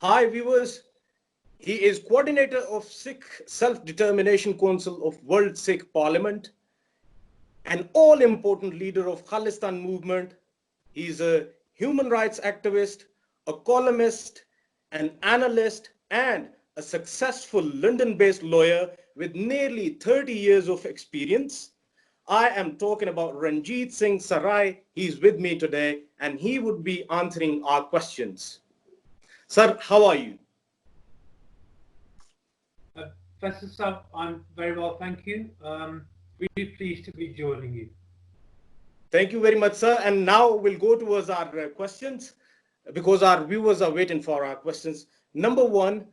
Hi viewers, he is coordinator of Sikh Self-Determination Council of World Sikh Parliament, an all-important leader of Khalistan movement. He is a human rights activist, a columnist, an analyst, and a successful London-based lawyer with nearly 30 years of experience. I am talking about Ranjit Singh Srai. He's with me today, and he would be answering our questions. Sir, how are you? Faisal, I'm very well, thank you. Really pleased to be joining you. Thank you very much, sir. And now we'll go towards our questions because our viewers are waiting for our questions. Number one,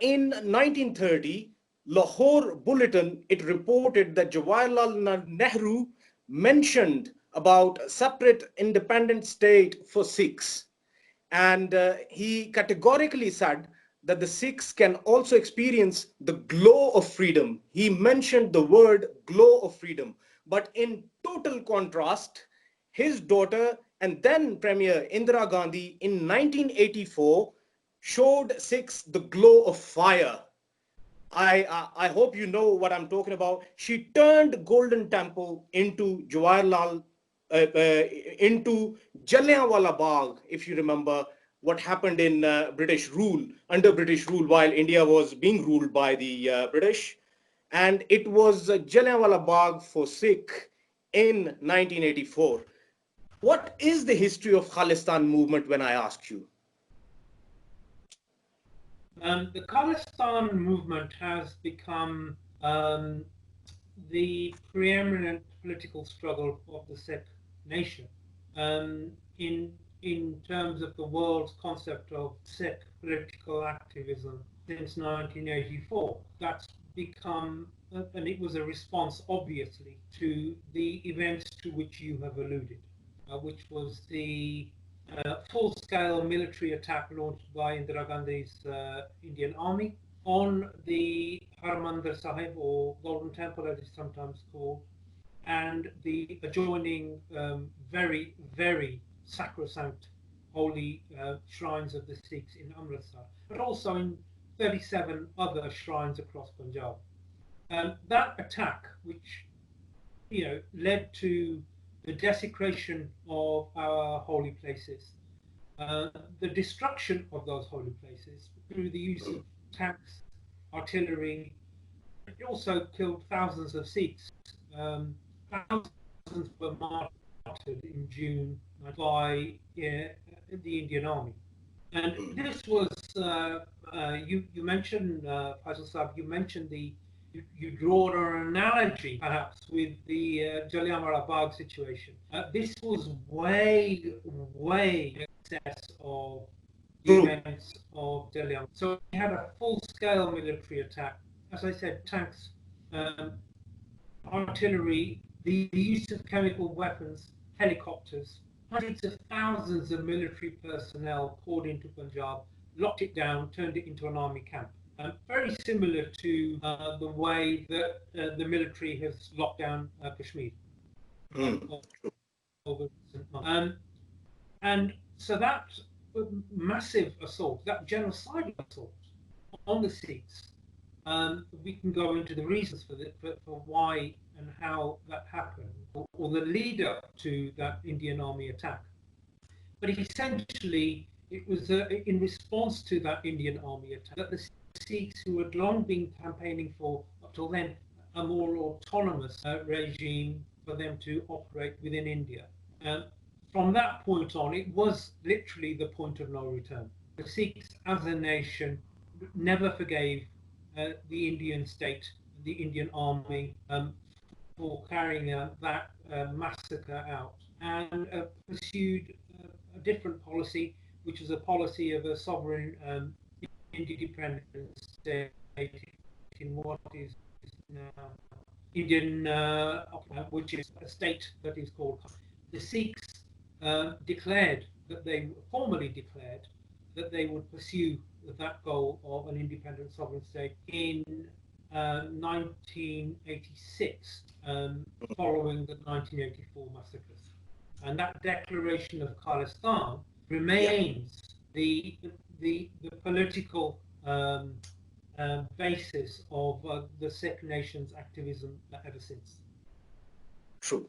in 1930, Lahore Bulletin, it reported that Jawaharlal Nehru mentioned about a separate independent state for Sikhs. And he categorically said that the Sikhs can also experience the glow of freedom. He mentioned the word glow of freedom. But in total contrast, his daughter and then Premier Indira Gandhi in 1984 showed Sikhs the glow of fire. I hope you know what I'm talking about. She turned Golden Temple into Jawaharlal, into Jallianwala Bagh, if you remember what happened in British rule, under British rule, while India was being ruled by the British. And it was Jallianwala Bagh for Sikh in 1984. What is the history of Khalistan movement when I ask you? The Khalistan movement has become the preeminent political struggle of the Sikh nation. In terms of the world's concept of Sikh political activism since 1984, that's become, and it was a response, obviously, to the events to which you have alluded, which was the full-scale military attack launched by Indira Gandhi's Indian Army on the Harmandir Sahib, or Golden Temple as it's sometimes called, and the adjoining very, very sacrosanct holy shrines of the Sikhs in Amritsar, but also in 37 other shrines across Punjab. That attack, which led to the desecration of our holy places, the destruction of those holy places through the use of tanks, artillery. It also killed thousands of Sikhs. Thousands were martyred in June by the Indian Army. And this was, you mentioned, Faisal Saab, you mentioned you draw an analogy perhaps with the Jallianwala Bagh situation. This was way, way in excess of the events of Jallianwala. So we had a full-scale military attack. As I said, tanks, artillery, the use of chemical weapons, helicopters, hundreds of thousands of military personnel poured into Punjab, locked it down, turned it into an army camp. Very similar to the way that the military has locked down Kashmir. And so that massive assault, that genocidal assault on the Sikhs, we can go into the reasons for why and how that happened, or the leader to that Indian Army attack. But essentially, it was in response to that Indian Army attack that the Sikhs, who had long been campaigning for, up till then, a more autonomous regime for them to operate within India. From that point on, it was literally the point of no return. The Sikhs, as a nation, never forgave the Indian state, the Indian army, for carrying that massacre out, and pursued a different policy, which was a policy of a sovereign independent state in what is now Indian, which is a state that is called. The Sikhs declared that they formally declared that they would pursue that goal of an independent sovereign state in 1986, following the 1984 massacres. And that declaration of Khalistan remains the the political basis of the Sikh nation's activism ever since. True.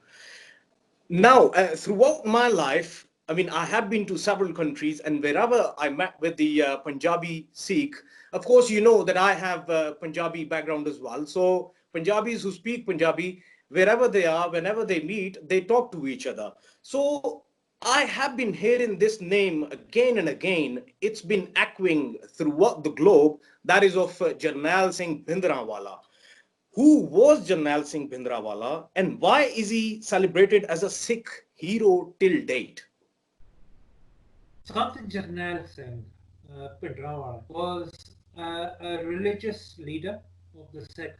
Now, throughout my life, I mean, I have been to several countries, and wherever I met with the Punjabi Sikh, of course, you know that I have Punjabi background as well. So, Punjabis who speak Punjabi, wherever they are, whenever they meet, they talk to each other. So, I have been hearing this name again and again. It's been echoing throughout the globe. That is of Jarnail Singh Bhindranwala. Who was Jarnail Singh Bhindranwala, and why is he celebrated as a Sikh hero till date? Sant Jarnail Singh Bhindranwala was a religious leader of the Sikh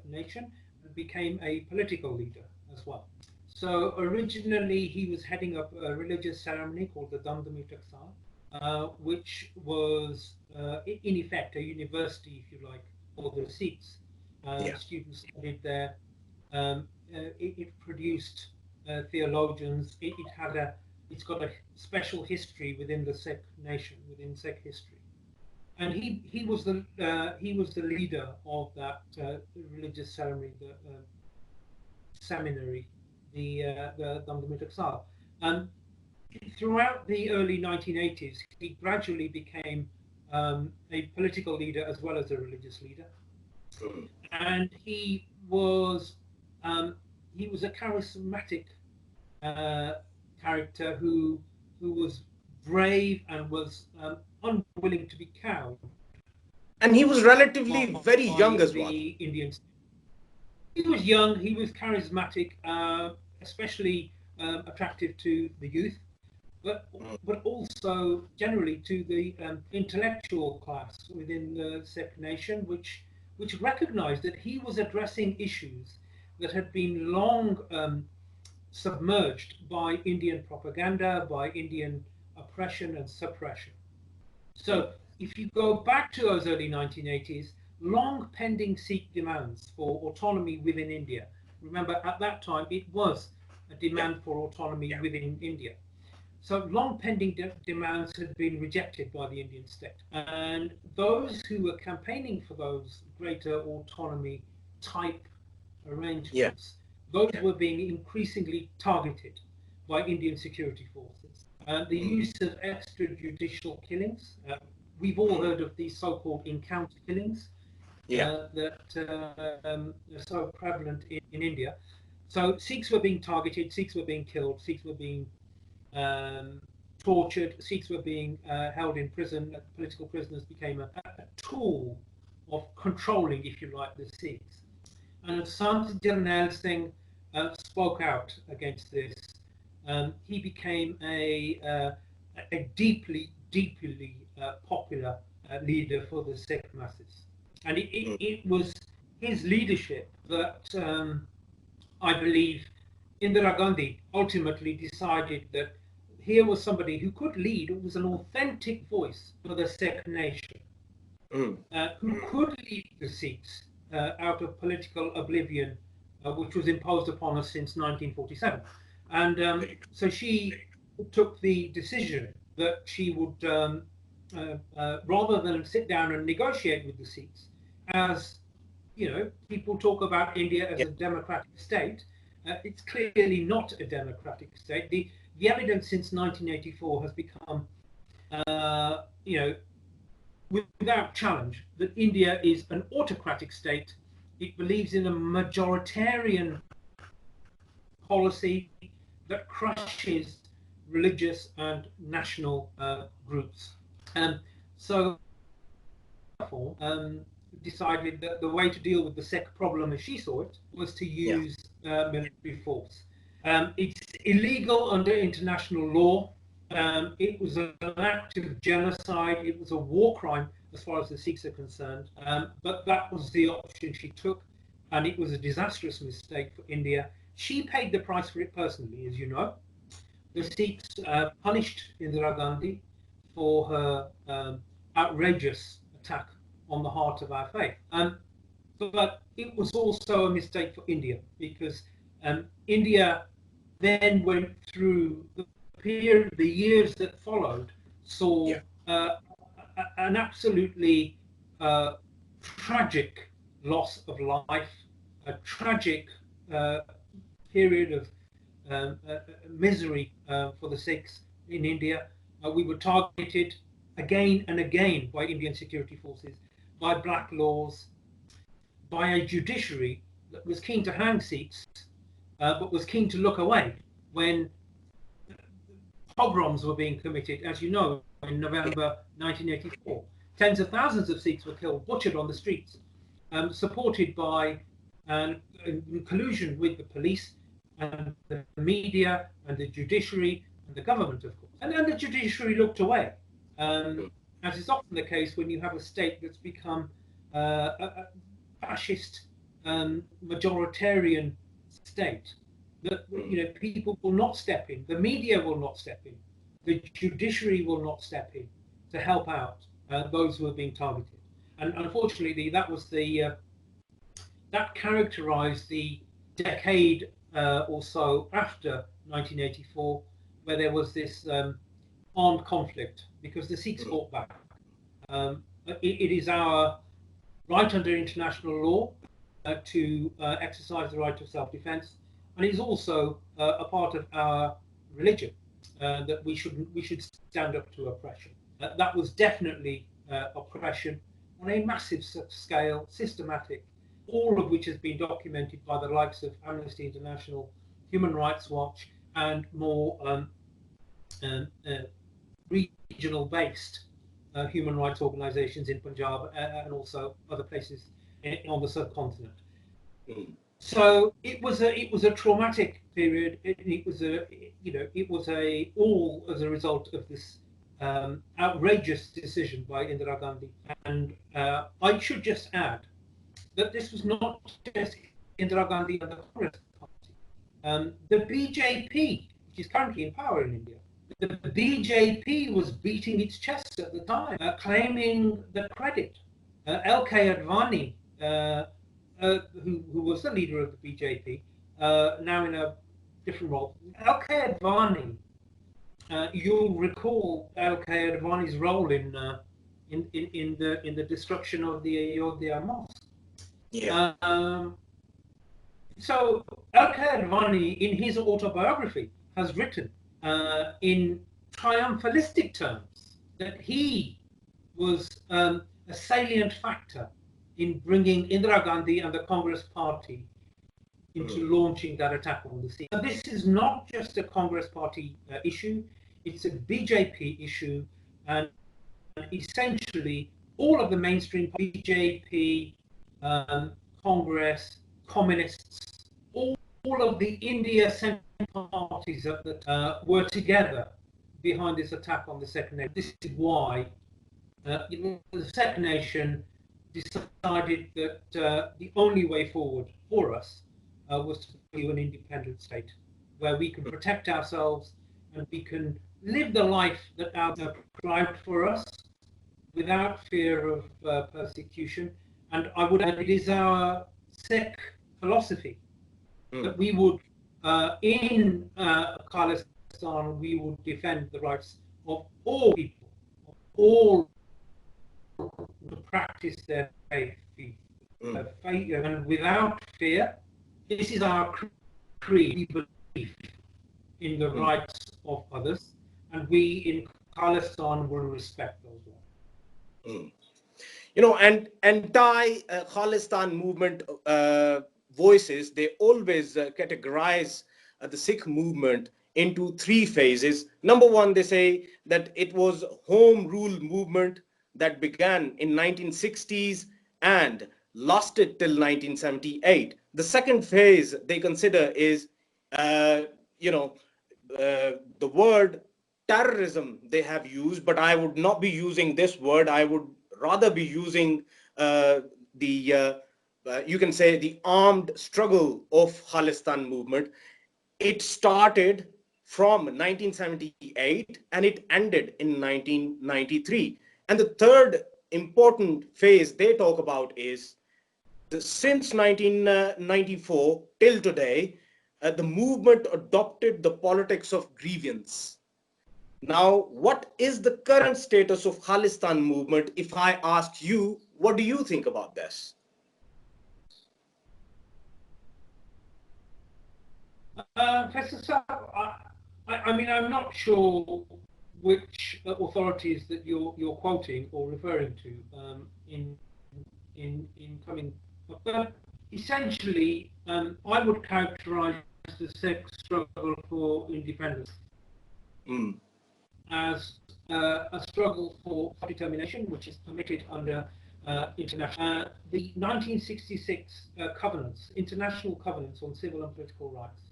nation and became a political leader as well. So originally he was heading up a religious ceremony called the Damdami Taksar, which was in effect a university, if you like, for the Sikhs. Students studied there. It produced theologians. It's got a special history within the Sikh nation, within Sikh history. And he was the leader of that religious ceremony, the seminary, the Damdami Taksar. And throughout the early 1980s, he gradually became a political leader as well as a religious leader. And he was a charismatic character who was brave and was unwilling to be cowed. And he was relatively very young as well. Indians. He was young. He was charismatic, especially attractive to the youth, but also generally to the intellectual class within the Sikh nation, which recognized that he was addressing issues that had been long submerged by Indian propaganda, by Indian oppression and suppression. So if you go back to those early 1980s, long pending Sikh demands for autonomy within India. Remember, at that time, it was a demand for autonomy within India. So long pending demands had been rejected by the Indian state. And those who were campaigning for those greater autonomy type arrangements, those were being increasingly targeted by Indian security forces. The use of extrajudicial killings. We've all heard of these so-called encounter killings that are so prevalent in India. So Sikhs were being targeted, Sikhs were being killed, Sikhs were being tortured, Sikhs were being held in prison. Political prisoners became a tool of controlling, if you like, the Sikhs. And Sant Jarnail Singh spoke out against this. He became a deeply popular leader for the Sikh masses. And it was his leadership that I believe Indira Gandhi ultimately decided that here was somebody who could lead, who was an authentic voice for the Sikh nation, who could lead the Sikhs out of political oblivion, which was imposed upon us since 1947. And so she took the decision that she would, rather than sit down and negotiate with the Sikhs, as you know, people talk about India as a democratic state. It's clearly not a democratic state. The evidence since 1984 has become, without challenge, that India is an autocratic state. It believes in a majoritarian policy that crushes religious and national groups. So, decided that the way to deal with the Sikh problem, as she saw it, was to use military force. It's illegal under international law. It was an act of genocide. It was a war crime as far as the Sikhs are concerned. But that was the option she took, and it was a disastrous mistake for India. She paid the price for it personally, as you know. The Sikhs punished Indira Gandhi for her outrageous attack on the heart of our faith. But it was also a mistake for India, because India then went through the years that followed, saw a an absolutely tragic loss of life, a tragic period of misery for the Sikhs in India. We were targeted again and again by Indian security forces, by black laws, by a judiciary that was keen to hang Sikhs, but was keen to look away when pogroms were being committed, as you know, in November 1984. Tens of thousands of Sikhs were killed, butchered on the streets, supported by in collusion with the police and the media and the judiciary and the government, of course. And the judiciary looked away, as is often the case when you have a state that's become a fascist majoritarian state. That people will not step in, the media will not step in, the judiciary will not step in to help out those who are being targeted. And unfortunately, that was that characterized the decade or so after 1984, where there was this armed conflict because the Sikhs fought back. It is our right under international law to exercise the right of self-defense, and it is also a part of our religion that we should stand up to oppression. That was definitely oppression on a massive scale, systematic, all of which has been documented by the likes of Amnesty International, Human Rights Watch, and more regional-based human rights organisations in Punjab and also other places on the subcontinent. So it was a traumatic period. It was all as a result of this outrageous decision by Indira Gandhi. And I should just add that this was not just Indira Gandhi and the Congress Party. The BJP, which is currently in power in India, the BJP was beating its chest at the time, claiming the credit. LK Advani, who was the leader of the BJP, now in a different role. LK Advani, you'll recall LK Advani's role in the destruction of the Ayodhya mosque. Yeah. So LK Advani, in his autobiography, has written in triumphalistic terms that he was a salient factor in bringing Indira Gandhi and the Congress Party into launching that attack on the sea. And this is not just a Congress Party issue, it's a BJP issue, and essentially all of the mainstream BJP, Congress, communists, all of the India-centric parties that were together behind this attack on the second nation. This is why the second nation decided that the only way forward for us was to be an independent state where we can protect ourselves and we can live the life that our prescribed for us without fear of persecution. And I would add, it is our Sikh philosophy that we would, in Khalistan, we would defend the rights of all people, of all to practice their faith, and without fear. This is our creed. We believe in the rights of others, and we in Khalistan will respect those rights. And anti-Khalistan movement voices, they always categorize the Sikh movement into three phases. Number one, they say that it was home rule movement that began in 1960s and lasted till 1978. The second phase they consider is, the word terrorism they have used, but I would not be using this word. I would rather be using you can say the armed struggle of Khalistan movement. It started from 1978 and it ended in 1993. And the third important phase they talk about is since 1994 till today, the movement adopted the politics of grievance. Now, what is the current status of Khalistan movement? If I ask you, what do you think about this? Faisal, I mean, I'm not sure which authorities that you're quoting or referring to in coming, but essentially, I would characterise the Sikh struggle for independence Mm. as a struggle for determination, which is permitted under international the 1966 covenants, international covenants on civil and political rights.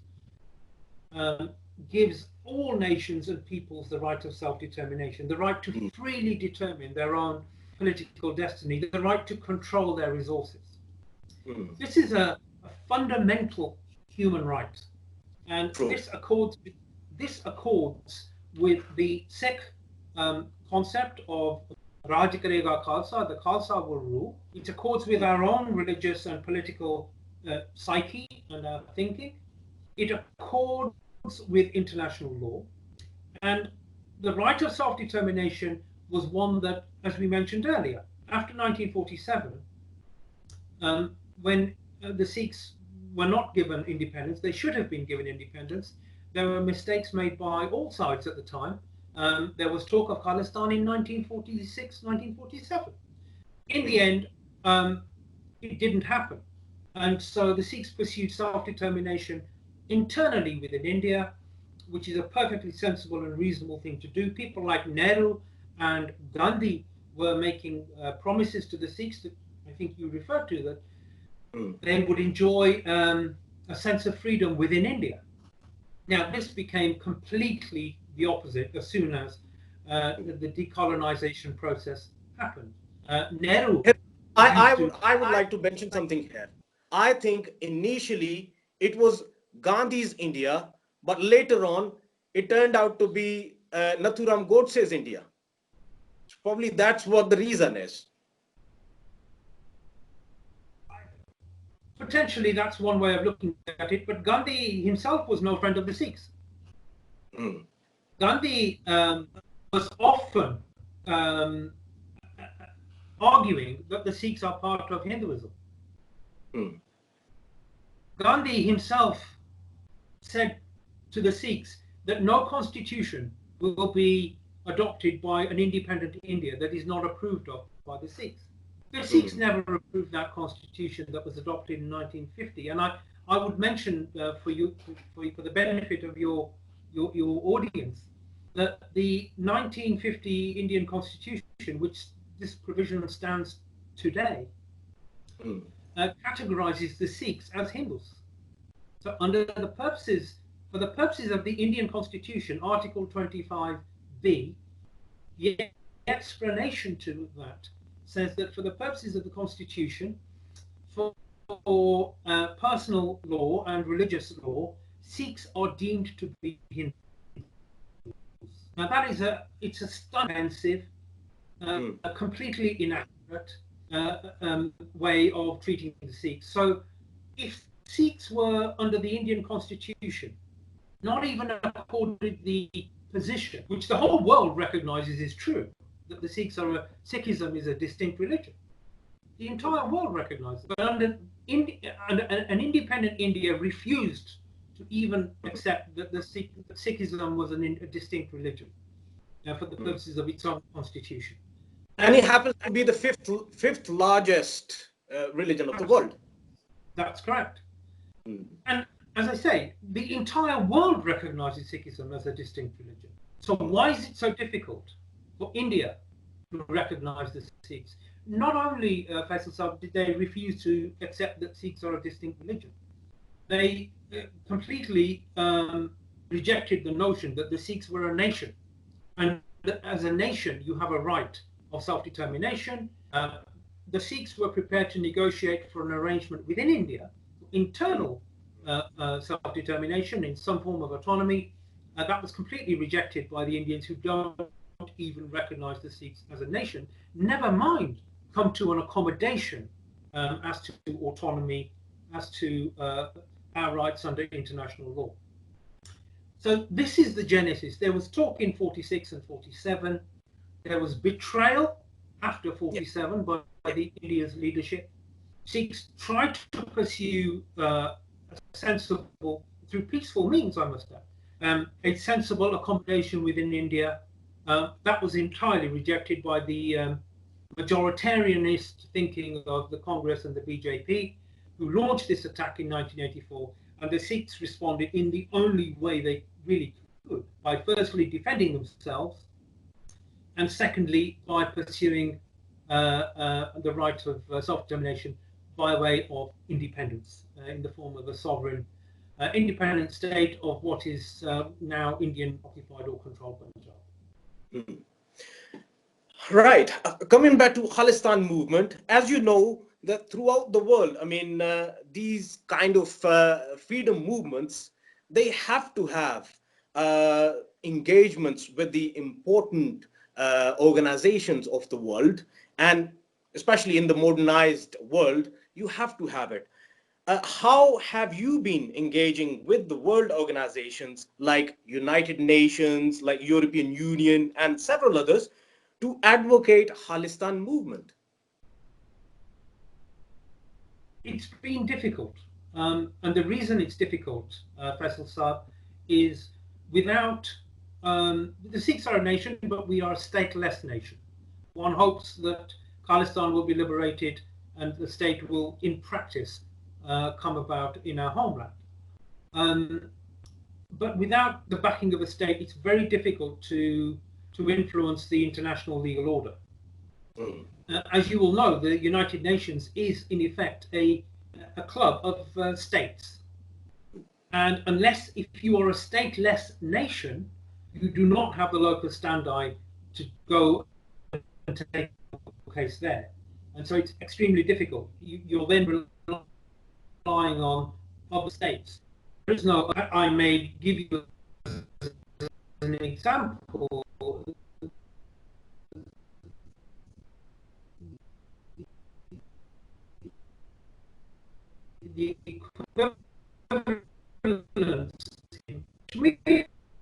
Gives all nations and peoples the right of self-determination, the right to freely determine their own political destiny, the right to control their resources. This is a fundamental human right, and True. this accords with the Sikh concept of Raj Karega Khalsa, the Khalsa will rule. It accords with our own religious and political psyche and our thinking. It accords with international law, and the right of self-determination was one that, as we mentioned earlier, after 1947, when the Sikhs were not given independence, they should have been given independence. There were mistakes made by all sides at the time. There was talk of Khalistan in 1946, 1947. In the end, it didn't happen. And so the Sikhs pursued self-determination internally within India, which is a perfectly sensible and reasonable thing to do. People like Nehru and Gandhi were making promises to the Sikhs that I think you referred to, that they would enjoy a sense of freedom within India. Now, this became completely the opposite as soon as the decolonization process happened. Nehru used to. I would like to mention something here. I think initially it was Gandhi's India, but later on it turned out to be Nathuram Godse's India. Probably that's what the reason is. Potentially, that's one way of looking at it, but Gandhi himself was no friend of the Sikhs. Gandhi was often arguing that the Sikhs are part of Hinduism. Gandhi himself said to the Sikhs that no constitution will be adopted by an independent India that is not approved of by the Sikhs. The Sikhs never approved that constitution that was adopted in 1950, and I would mention for the benefit of your audience, that the 1950 Indian Constitution, which this provision stands today, categorizes the Sikhs as Hindus. So for the purposes of the Indian Constitution, Article 25B, the explanation to that says that for the purposes of the Constitution, for personal law and religious law, Sikhs are deemed to be Hindus. Now that is it's a offensive, a completely inaccurate way of treating the Sikhs. So if Sikhs were under the Indian Constitution, not even accorded the position, which the whole world recognizes is true, that the Sikhism is a distinct religion. The entire world recognizes it. But under an independent India refused to even accept that Sikhism was a distinct religion for the purposes of its own constitution. And it happens to be the fifth largest religion of the world. That's correct. And as I say, the entire world recognizes Sikhism as a distinct religion. So why is it so difficult for India to recognize the Sikhs? Not only, Faisal, did they refuse to accept that Sikhs are a distinct religion, they completely rejected the notion that the Sikhs were a nation, and that as a nation you have a right of self-determination. The Sikhs were prepared to negotiate for an arrangement within India, internal self-determination in some form of autonomy. That was completely rejected by the Indians, who don't even recognize the Sikhs as a nation, never mind come to an accommodation as to autonomy, as to our rights under international law. So this is the genesis. There was talk in 46 and 47. There was betrayal after 47 by the India's leadership. Sikhs tried to pursue a sensible, through peaceful means, I must add, a sensible accommodation within India. That was entirely rejected by the majoritarianist thinking of the Congress and the BJP, who launched this attack in 1984, and the Sikhs responded in the only way they really could, by firstly defending themselves, and secondly by pursuing the right of self-determination by way of independence in the form of a sovereign independent state of what is now Indian occupied or controlled by Punjab. Mm. Right. Coming back to Khalistan movement, as you know, that throughout the world, I mean, these kind of freedom movements, they have to have engagements with the important organizations of the world, and especially in the modernized world, you have to have it. How have you been engaging with the world organizations like United Nations, like European Union, and several others to advocate Khalistan movement? It's been difficult, and the reason it's difficult, Faisal Saab, is without the Sikhs are a nation, but we are a stateless nation. One hopes that Khalistan will be liberated and the state will, in practice, come about in our homeland. But without the backing of a state, it's very difficult to influence the international legal order. Mm. As you will know, the United Nations is in effect a club of states. And unless if you are a stateless nation, you do not have the locus standi to go and take a case there. And so it's extremely difficult. You're then relying on other states. There is no, I may give you an example. The equivalence in Kashmir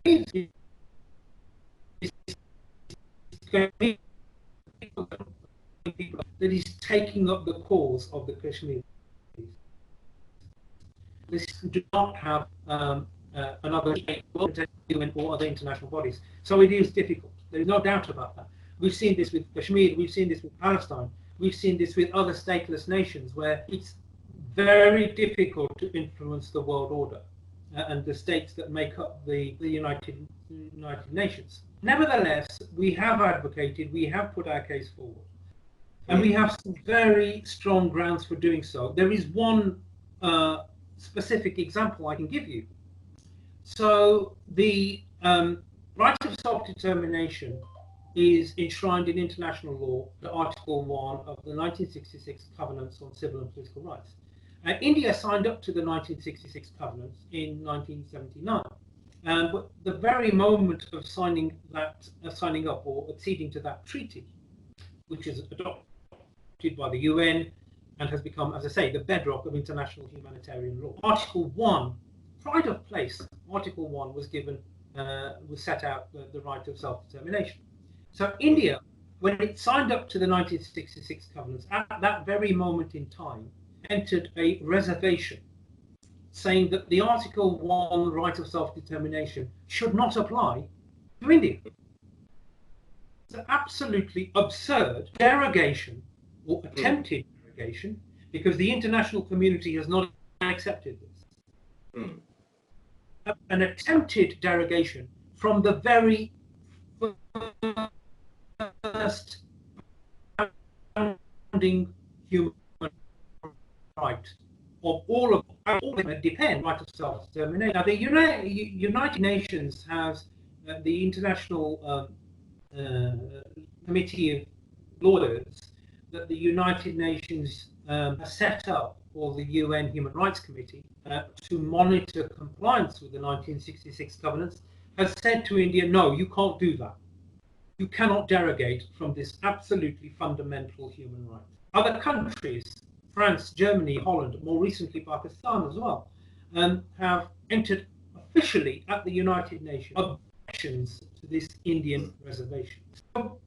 is going to be that is taking up the cause of the Kashmiris. This do not have another UN or other international bodies. So it is difficult. There is no doubt about that. We've seen this with Kashmir, we've seen this with Palestine, we've seen this with other stateless nations where it's very difficult to influence the world order and the states that make up the United Nations. Nevertheless, we have advocated, we have put our case forward, and we have some very strong grounds for doing so. There is one specific example I can give you. So the right of self-determination is enshrined in international law, the Article 1 of the 1966 Covenants on Civil and Political Rights. India signed up to the 1966 Covenants in 1979. But the very moment of signing up or acceding to that treaty, which is adopted by the UN and has become, as I say, the bedrock of international humanitarian law. Article 1, pride of place, Article 1 was given, was set out the right of self-determination. So India, when it signed up to the 1966 Covenants, at that very moment in time, entered a reservation saying that the Article 1 right of self-determination should not apply to India. It's an absolutely absurd derogation or attempted derogation because the international community has not accepted this. An attempted derogation from the very first founding human right of all of them depend right of self-determination. Now, the United Nations has the International Committee of Lawyers that the United Nations has set up, or the UN Human Rights Committee, to monitor compliance with the 1966 Covenants, has said to India, no, you can't do that. You cannot derogate from this absolutely fundamental human right. Other countries, France, Germany, Holland, more recently Pakistan as well, have entered a officially at the United Nations objections to this Indian reservation. So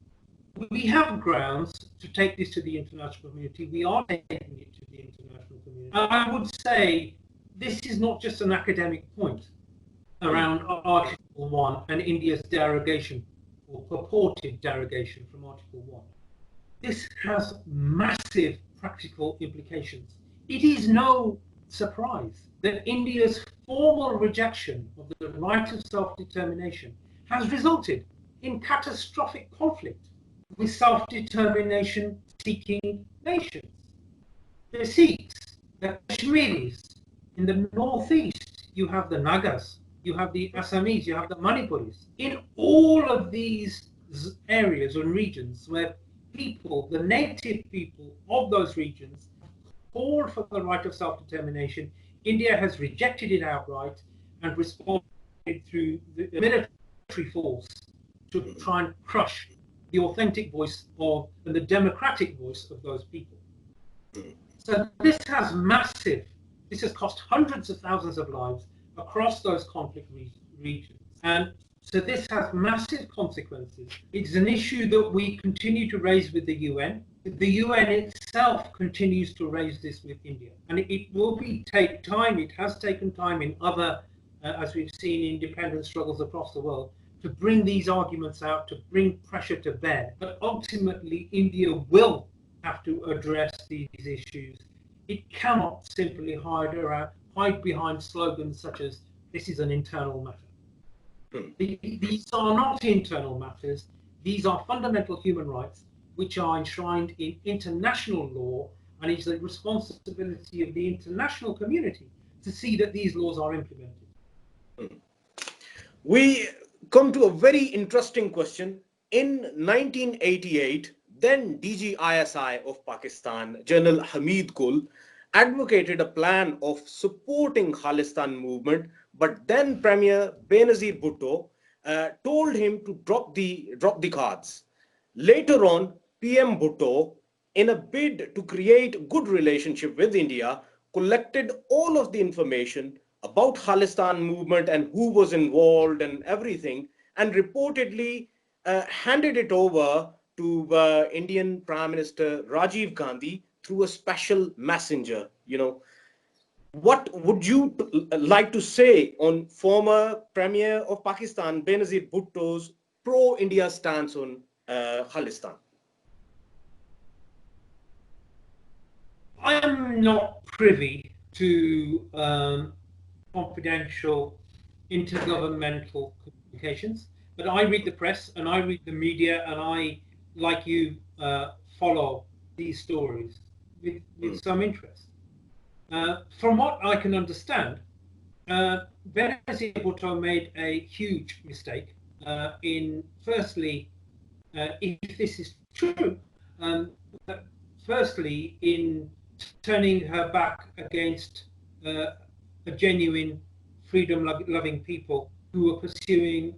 we have grounds to take this to the international community. We are taking it to the international community. I would say this is not just an academic point around Article 1 and India's derogation or purported derogation from Article 1. This has massive practical implications. It is no surprise that India's formal rejection of the right of self-determination has resulted in catastrophic conflict with self-determination seeking nations. The Sikhs, the Kashmiris, in the northeast, you have the Nagas, you have the Assamese, you have the Manipuris. In all of these areas and regions where people, the native people of those regions, called for the right of self-determination, India has rejected it outright and responded through the military force to try and crush the authentic voice of and the democratic voice of those people. So this has cost hundreds of thousands of lives across those conflict regions. And so this has massive consequences. It's an issue that we continue to raise with the UN. The UN itself continues to raise this with India. And it will take time. It has taken time in other, as we've seen, independent struggles across the world, to bring these arguments out, to bring pressure to bear. But ultimately, India will have to address these issues. It cannot simply hide behind slogans such as, this is an internal matter. These are not internal matters. These are fundamental human rights which are enshrined in international law, and it's the responsibility of the international community to see that these laws are implemented. We come to a very interesting question. In 1988, then DG ISI of Pakistan, General Hamid Kul, advocated a plan of supporting Khalistan movement, but then Premier Benazir Bhutto told him to drop the cards. Later on, PM Bhutto, in a bid to create good relationship with India, collected all of the information about Khalistan movement and who was involved and everything, and reportedly handed it over to Indian Prime Minister Rajiv Gandhi through a special messenger. What would you like to say on former Premier of Pakistan, Benazir Bhutto's pro-India stance on Khalistan? I am not privy to confidential intergovernmental communications, but I read the press and I read the media, and I, like you, follow these stories with some interest. From what I can understand, Benazir Bhutto made a huge mistake in, firstly, if this is true, firstly, in turning her back against a genuine freedom-loving people who are pursuing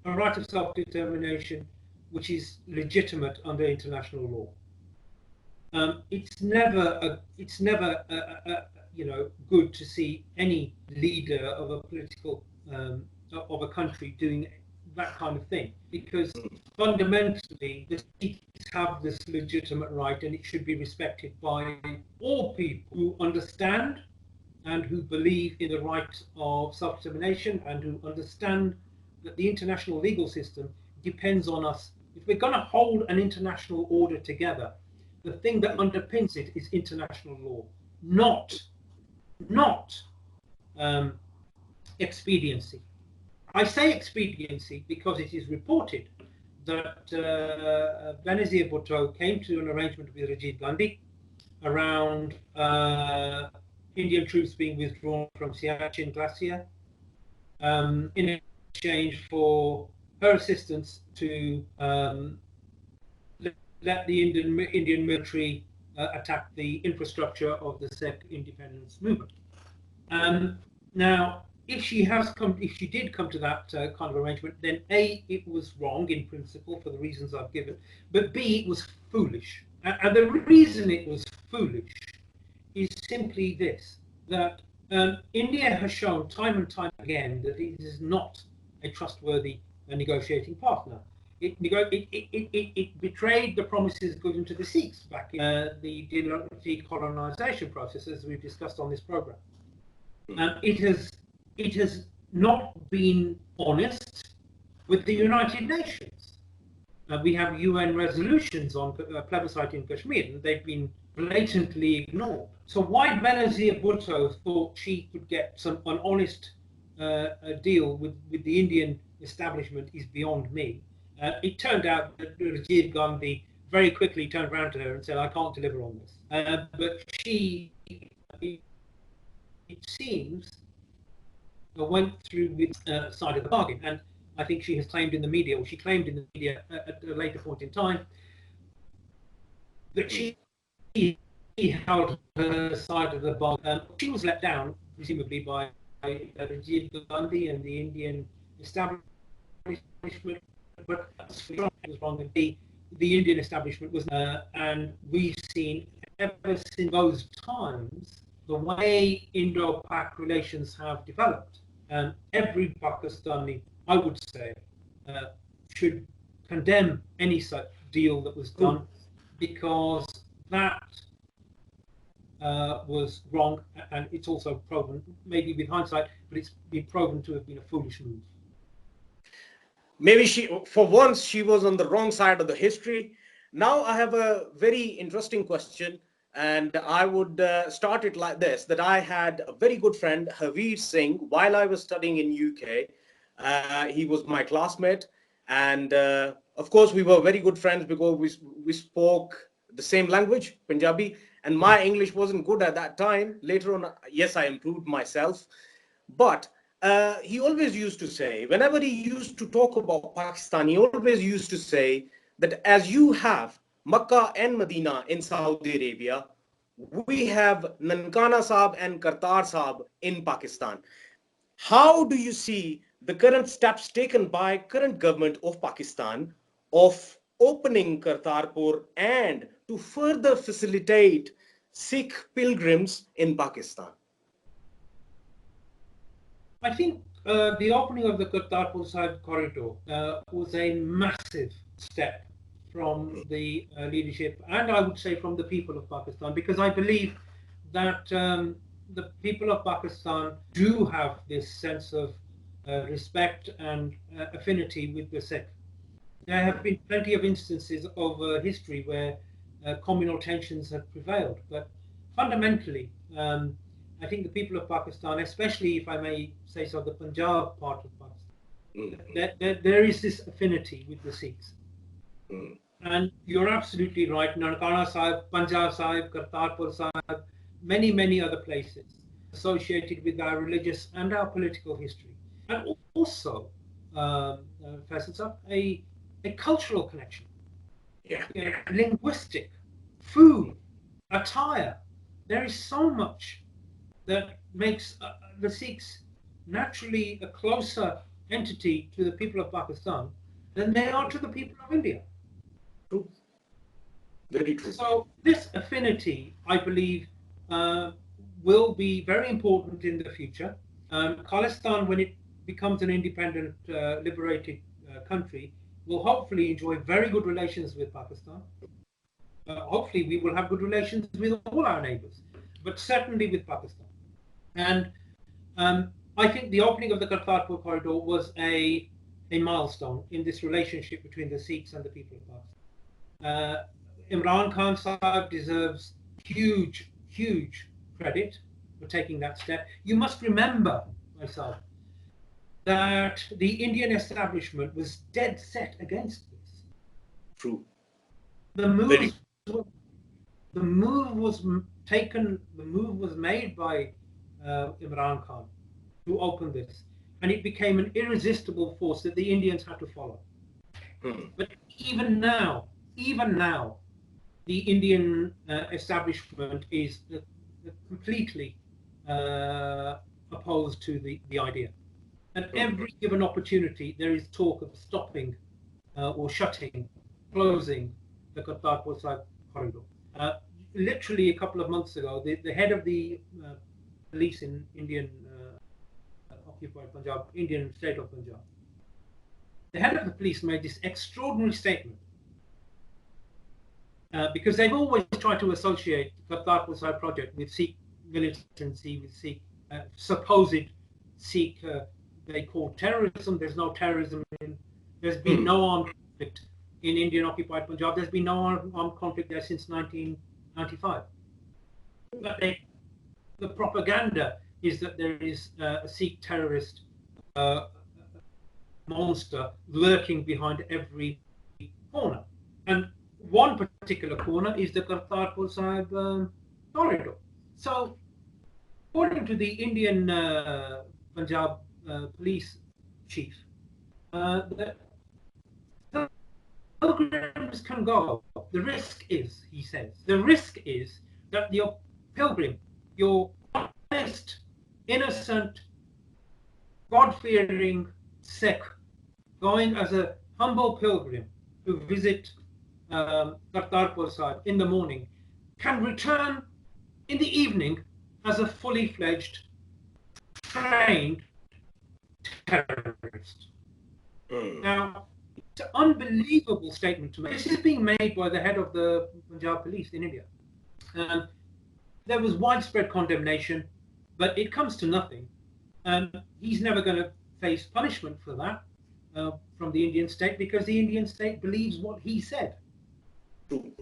a right of self-determination which is legitimate under international law. It's never good to see any leader of a political of a country doing that kind of thing, because fundamentally the Sikhs have this legitimate right and it should be respected by all people who understand and who believe in the right of self-determination and who understand that the international legal system depends on us. If we're going to hold an international order together, the thing that underpins it is international law, not expediency. I say expediency because it is reported that Benazir Bhutto came to an arrangement with Rajiv Gandhi around Indian troops being withdrawn from Siachen Glacier in exchange for her assistance to let the Indian military attack the infrastructure of the Sikh independence movement. Now, if she did come to that kind of arrangement, then A, it was wrong in principle for the reasons I've given, but B, it was foolish. And the reason it was foolish is simply this, that India has shown time and time again that it is not a trustworthy negotiating partner. It betrayed the promises given to the Sikhs back in the decolonization process, as we've discussed on this program. It has not been honest with the United Nations. We have UN resolutions on plebiscite in Kashmir, and they've been blatantly ignored. So why Benazir Bhutto thought she could get an honest deal with the Indian establishment is beyond me. It turned out that Rajiv Gandhi very quickly turned around to her and said, I can't deliver on this. But she, it seems, went through with side of the bargain. And I think she has claimed in the media, or she claimed in the media at a later point in time, that she held her side of the bargain. She was let down, presumably, by Ranjit Gandhi and the Indian establishment, but was wrong. The Indian establishment was, and we've seen ever since those times the way Indo-Pak relations have developed. Every Pakistani, I would say, should condemn any such deal that was done, because that was wrong, and it's also proven, maybe with hindsight, but it's been proven to have been a foolish move. Maybe for once, she was on the wrong side of the history. Now I have a very interesting question, and I would start it like this, that I had a very good friend, Havir Singh, while I was studying in UK. He was my classmate, and of course, we were very good friends because we spoke the same language, Punjabi, and my English wasn't good at that time. Later on, yes, I improved myself, but he always used to say, whenever he used to talk about Pakistan, he always used to say that as you have Makkah and Medina in Saudi Arabia, we have Nankana Sahib and Kartar Sahib in Pakistan. How do you see the current steps taken by current government of Pakistan of opening Kartarpur and to further facilitate Sikh pilgrims in Pakistan? I think the opening of the Kartarpur Sahib corridor was a massive step from the leadership, and I would say from the people of Pakistan, because I believe that the people of Pakistan do have this sense of respect and affinity with the Sikh. There have been plenty of instances over history where communal tensions have prevailed, but fundamentally, I think the people of Pakistan, especially, if I may say so, the Punjab part of Pakistan, there is this affinity with the Sikhs. And you're absolutely right, Nankana Sahib, Punjab Sahib, Kartarpur Sahib, many other places associated with our religious and our political history. And also, Faisal, a cultural connection, linguistic, food, attire. There is so much that makes the Sikhs naturally a closer entity to the people of Pakistan than they are to the people of India. True. Very true. So this affinity, I believe, will be very important in the future. Khalistan, when it becomes an independent, liberated country, will hopefully enjoy very good relations with Pakistan. Hopefully we will have good relations with all our neighbors, but certainly with Pakistan. And I think the opening of the Kartarpur corridor was a milestone in this relationship between the Sikhs and the people of Pakistan. Imran Khan Sahib deserves huge credit for taking that step. You must remember, myself, that the Indian establishment was dead set against this. True. The move was taken. The move was made by Imran Khan to open this, and it became an irresistible force that the Indians had to follow. But even now, the Indian establishment is completely opposed to the idea. At every given opportunity, there is talk of stopping or shutting, closing the Kartarpur Sahib corridor. Literally a couple of months ago, the head of the police in Indian occupied Punjab, Indian state of Punjab. The head of the police made this extraordinary statement because they've always tried to associate the Kartarpur Sahib project with Sikh militancy, with Sikh supposed Sikh they call terrorism. There's no terrorism. There's been no armed conflict in Indian occupied Punjab. There's been no armed conflict there since 1995. But the propaganda is that there is a Sikh terrorist monster lurking behind every corner. And one particular corner is the Kartarpur Sahib corridor. So, according to the Indian Punjab police chief, the pilgrims can go. The risk is, he says, the risk is that your pilgrim, your honest, innocent, God-fearing Sikh, going as a humble pilgrim to visit Kartarpur Sahib in the morning, can return in the evening as a fully fledged, trained terrorist. Now, it's an unbelievable statement to make. This is being made by the head of the Punjab police in India. There was widespread condemnation, but it comes to nothing. He's never going to face punishment for that from the Indian state because the Indian state believes what he said. And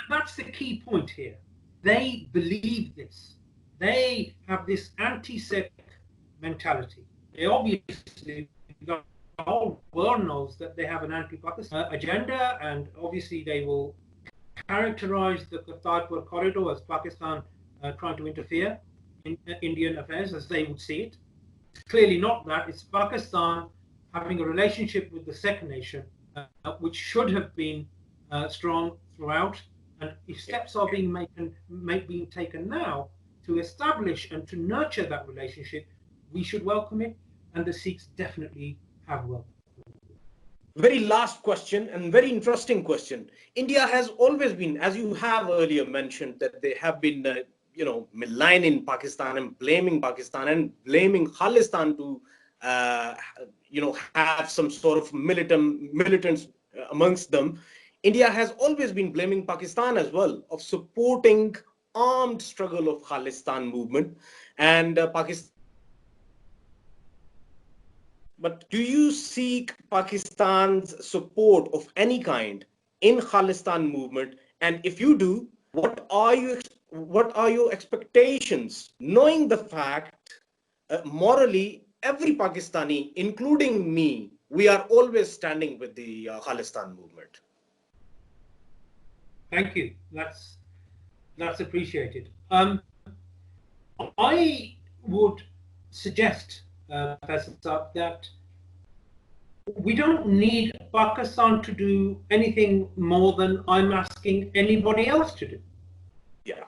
that's the key point here. They believe this. They have this anti-Sikh mentality. They obviously, the whole world knows that they have an anti-Pakistan agenda, and obviously they will characterize the Kartarpur corridor as Pakistan trying to interfere in Indian affairs as they would see it. It's clearly not that. It's Pakistan having a relationship with the Sikh nation, which should have been strong throughout. And if steps are being taken now to establish and to nurture that relationship, we should welcome it, and the Sikhs definitely have welcomed it. Very last question, and very interesting question. India has always been, as you have earlier mentioned, that they have been, maligning Pakistan and blaming Khalistan to, have some sort of militants amongst them. India has always been blaming Pakistan as well of supporting armed struggle of Khalistan movement, and Pakistan. But do you seek Pakistan's support of any kind in Khalistan movement? And if you do, what are your expectations, knowing the fact morally every Pakistani, including me, we are always standing with the Khalistan movement? Thank you. That's appreciated. I would suggest, Faisal, that we don't need Pakistan to do anything more than I'm asking anybody else to do. Yeah.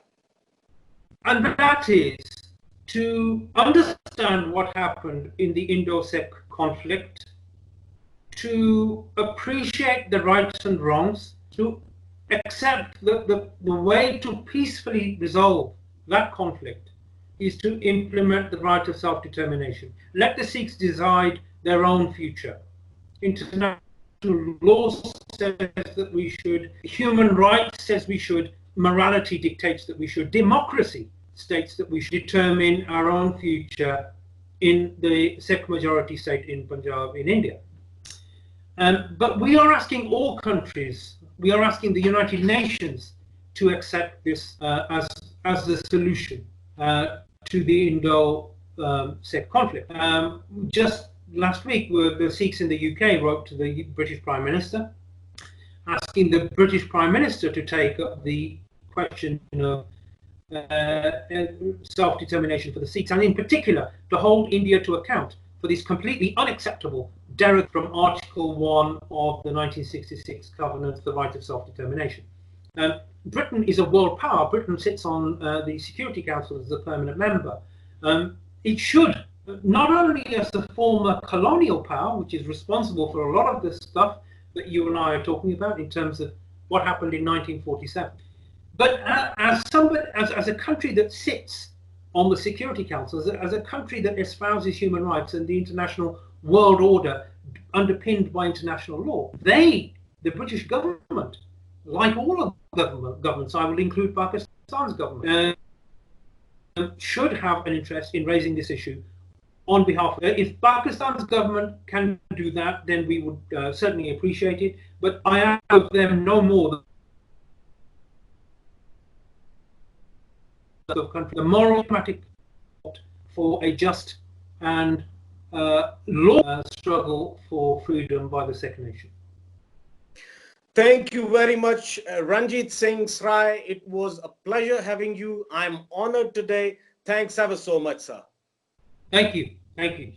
And that is to understand what happened in the Indo-Sikh conflict, to appreciate the rights and wrongs, to accept that the way to peacefully resolve that conflict is to implement the right of self-determination. Let the Sikhs decide their own future. International law says that we should, human rights says we should, morality dictates that we should, democracy states that we should determine our own future in the Sikh majority state in Punjab in India. But we are asking all countries, we are asking the United Nations to accept this as the solution to the Indo-Sikh conflict. Just last week, the Sikhs in the UK wrote to the British Prime Minister, asking the British Prime Minister to take up the question of self-determination for the Sikhs, and in particular to hold India to account for this completely unacceptable derogation from Article 1 of the 1966 Covenant, the right of self-determination. Britain is a world power. Britain sits on the Security Council as a permanent member. It should, not only as a former colonial power, which is responsible for a lot of the stuff that you and I are talking about in terms of what happened in 1947, but as a country that sits on the Security Council as a country that espouses human rights and the international world order underpinned by international law. They, the British government, like all of governments, I will include Pakistan's government, should have an interest in raising this issue on behalf of, if Pakistan's government can do that, then we would certainly appreciate it. But I owe them no more than the moral diplomatic for a just and law struggle for freedom by the second nation. Thank you very much, Ranjit Singh Srai. It was a pleasure having you. I'm honored today. Thanks ever so much, sir. Thank you. Thank you.